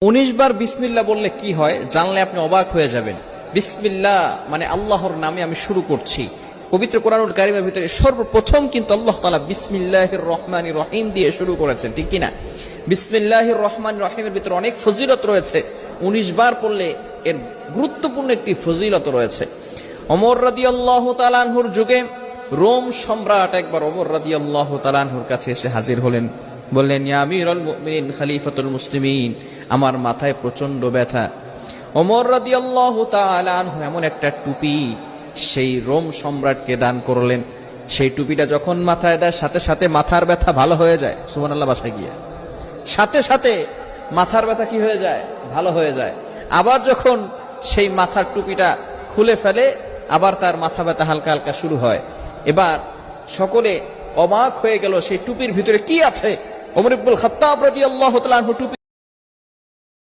19 বার বিসমিল্লাহ বললে কি হয় জানলে আপনি অবাক হয়ে যাবেন। বিসমিল্লাহ মানে আল্লাহর নামে আমি শুরু করছি। পবিত্র কোরআনুল কারীমের ভিতরে সর্বপ্রথম কিন্তু আল্লাহ তাআলা বিসমিল্লাহির রহমানির রহিম দিয়ে শুরু করেছেন, ঠিক কি না? বিসমিল্লাহির রহমানির রহিমের ভিতরে অনেক ফজিলত রয়েছে। 19 বার পড়লে এর গুরুত্বপূর্ণ একটি ফজিলত রয়েছে। ওমর রাদিয়াল্লাহু তাআলা আনহুর যুগে রোম সম্রাট একবার ওমর রাদিয়াল্লাহু তাআলা আনহুর কাছে এসে হাজির হলেন। বললেন, ইয়া আমিরুল মুমিনিন খলিফাতুল মুসলিমিন, আমার মাথায় প্রচন্ড ব্যথা। ওমর রাদিয়াল্লাহু তাআলা আনহু এমন একটা টুপি সেই রোম সম্রাটকে দান করলেন। সেই টুপিটা যখন মাথায় দেয় সাথে সাথে মাথার ব্যথা ভালো হয়ে যায়। সুবহানাল্লাহ, বাসায় গিয়ে সাথে সাথে মাথার ব্যথা কি হয়ে যায়? ভালো হয়ে যায়। আবার যখন সেই মাথার টুপিটা খুলে ফেলে আবার তার মাথা ব্যথা হালকা হালকা শুরু হয়। এবার সকলে অবাক হয়ে গেল সেই টুপির ভিতরে কি আছে। ওমর ইবনুল খাত্তাব রাদিয়াল্লাহু তাআলা আনহু টুপি